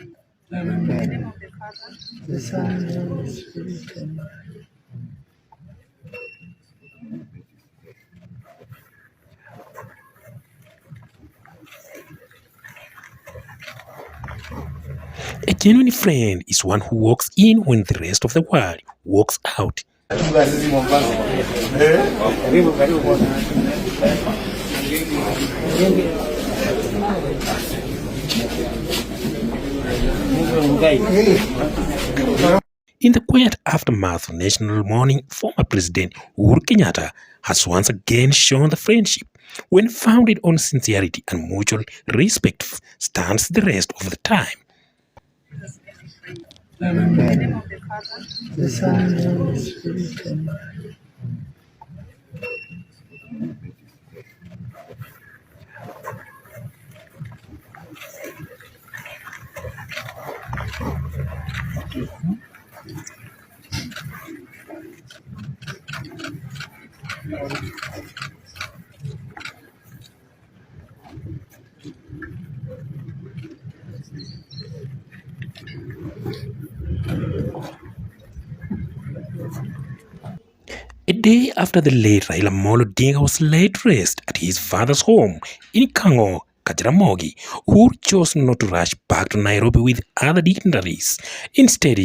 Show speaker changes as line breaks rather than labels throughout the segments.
In the name of the Father, the Son, and the Holy Spirit. Amen.
A genuine friend is one who walks in when the rest of the world walks out. In the quiet aftermath of national mourning, former President Uhuru Kenyatta has once again shown the friendship, when founded on sincerity and mutual respect, stands the rest of the time.
In the name of the Father, the Son, and the Holy Spirit. Amen.
A day after the late Raila Odinga was laid to rest at his father's home in Kango, Jaramogi, who chose not to rush back to Nairobi with other dignitaries. Instead,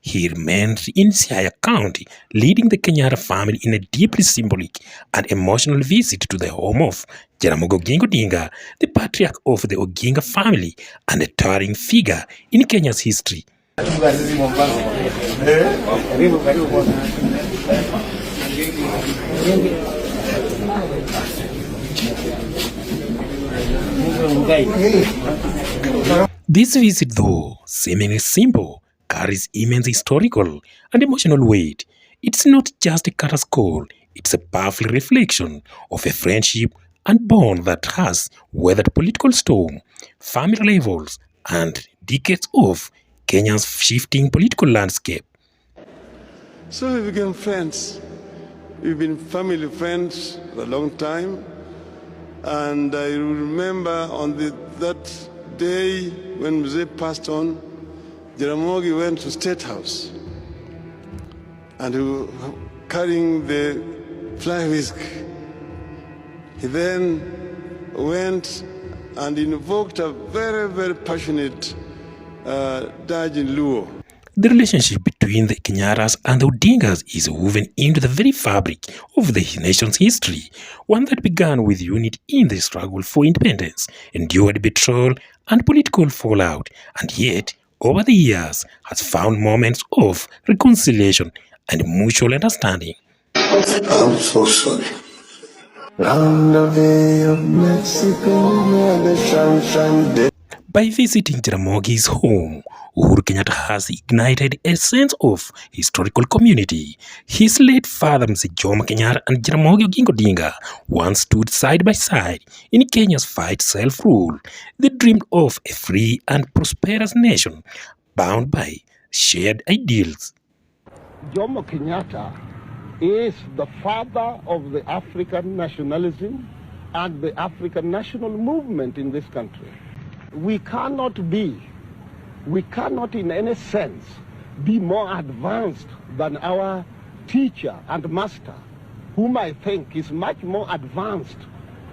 he remained in Siaya County, leading the Kenyatta family in a deeply symbolic and emotional visit to the home of Jaramogi Odinga, the patriarch of the Oginga family and a towering figure in Kenya's history. This visit, though seemingly simple, carries immense historical and emotional weight. It's not just a curtain call, it's a powerful reflection of a friendship and bond that has weathered political storm, family rivals, and decades of Kenya's shifting political landscape.
So we became friends. We've been family friends for a long time. And I remember on that day when Mzee passed on, Jaramogi went to State House and he was carrying the fly whisk. He then went and invoked a very, very passionate dirge in Luo.
The relationship between the Kenyattas and the Odingas is woven into the very fabric of the nation's history, one that began with unity in the struggle for independence, endured betrayal and political fallout, and yet, over the years, has found moments of reconciliation and mutual understanding.
I'm so sorry.
By visiting Jaramogi's home, Uhuru Kenyatta has ignited a sense of historical community. His late father, Mzee Jomo Kenyatta, and Jaramogi Odinga once stood side by side in Kenya's fight self-rule. They dreamed of a free and prosperous nation bound by shared ideals.
Jomo Kenyatta is the father of the African nationalism and the African national movement in this country. We cannot in any sense be more advanced than our teacher and master, whom I think is much more advanced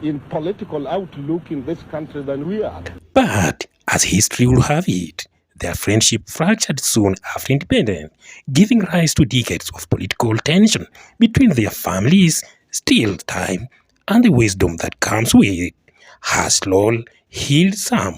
in political outlook in this country than we are.
But as history will have it, their friendship fractured soon after independence, giving rise to decades of political tension between their families. Still, time and the wisdom that comes with it has slowly healed some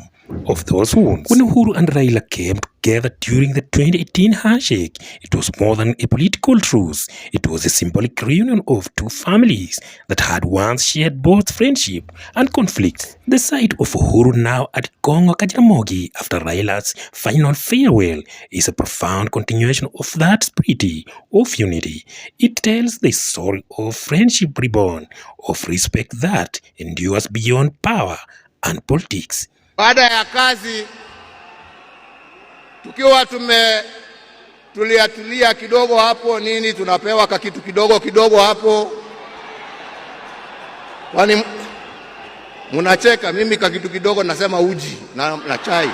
of those wounds. When Uhuru and Raila came together during the 2018 handshake, it was more than a political truce. It was a symbolic reunion of two families that had once shared both friendship and conflict. The sight of Uhuru now at Kongo Jaramogi after Raila's final farewell is a profound continuation of that spirit of unity. It tells the story of friendship reborn, of respect that endures beyond power and politics.
Baada ya kazi tukiwa tulia kidogo hapo nini, tunapewa kakitu kidogo hapo. Kwani mnacheka? Mimi kakitu kidogo nasema uji na chai.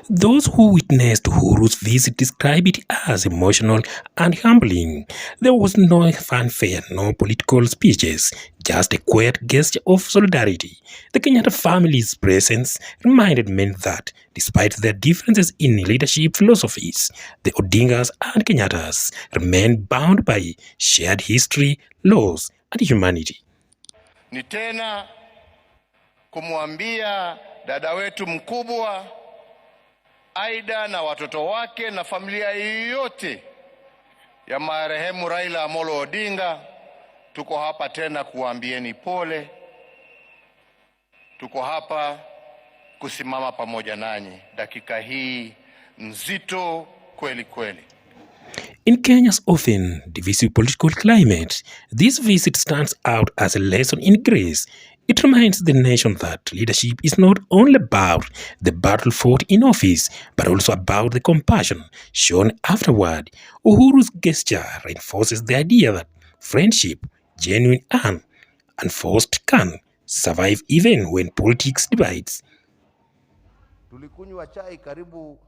Those who witnessed Uhuru's visit describe it as emotional and humbling. There was no fanfare, no political speeches, just a quiet gesture of solidarity. The Kenyatta family's presence reminded men that, despite their differences in leadership philosophies, the Odingas and Kenyattas remain bound by shared history, laws, and humanity.
Ni tena kumwambia dada wetu mkubwa Aida na watoto wake na familia yote ya marehemu Raila Amolo Odinga, tuko hapa tena kuambieni pole. Tuko hapa kusimama pamoja nanyi dakika hii nzito kweli kweli.
In Kenya's often divisive political climate, this visit stands out as a lesson in grace. It reminds the nation that leadership is not only about the battle fought in office, but also about the compassion shown afterward. Uhuru's gesture reinforces the idea that friendship, genuine and unforced, can survive even when politics divides.
Tulikunywa chai karibu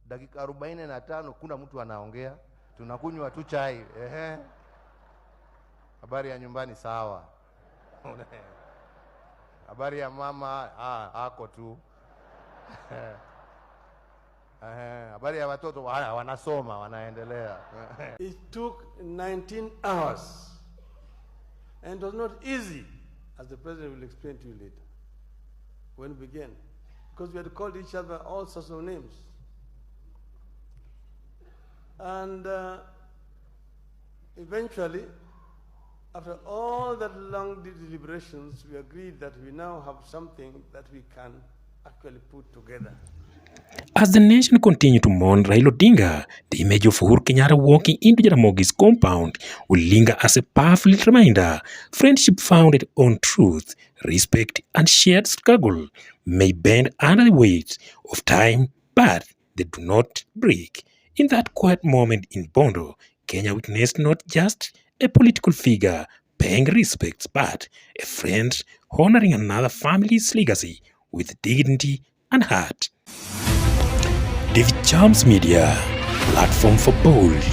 dakika 45, kuna mtu anaongea. Tunakunywa tu chai. Habari ya nyumbani sawa. Habari ya mama ako tu. Habari ya watoto wanasoma, wanaendelea.
It took 19 hours and it was not easy, as the president will explain to you later, when we began, because we had called each other all sorts of names. And eventually, after all that long deliberations, we agreed that we now have something that we can actually put together.
As the nation continued to mourn Raila Odinga, the image of Uhuru Kenyatta walking into Jaramogi's compound will linger as a powerful reminder. Friendship founded on truth, respect, and shared struggle may bend under the weight of time, but they do not break. In that quiet moment in Bondo, Kenya witnessed not just a political figure paying respects, but a friend honoring another family's legacy with dignity and heart. David Charms Media, platform for bold,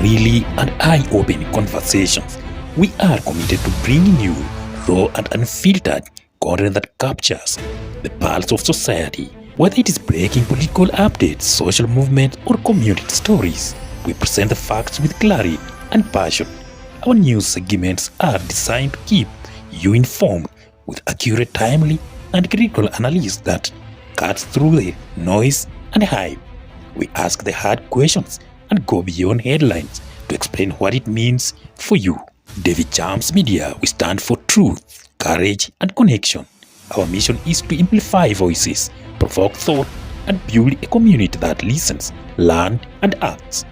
really and eye-opening conversations. We are committed to bringing you raw and unfiltered content that captures the pulse of society. Whether it is breaking political updates, social movements, or community stories, we present the facts with clarity and passion. Our news segments are designed to keep you informed with accurate, timely, and critical analysis that cuts through the noise and hype. We ask the hard questions and go beyond headlines to explain what it means for you. David Charms Media, we stand for truth, courage, and connection. Our mission is to amplify voices, provoke thought, and build a community that listens, learns, and acts.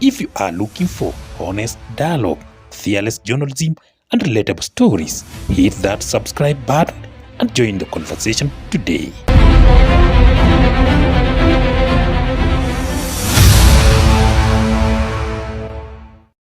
If you are looking for honest dialogue, fearless journalism, and relatable stories, hit that subscribe button and join the conversation today.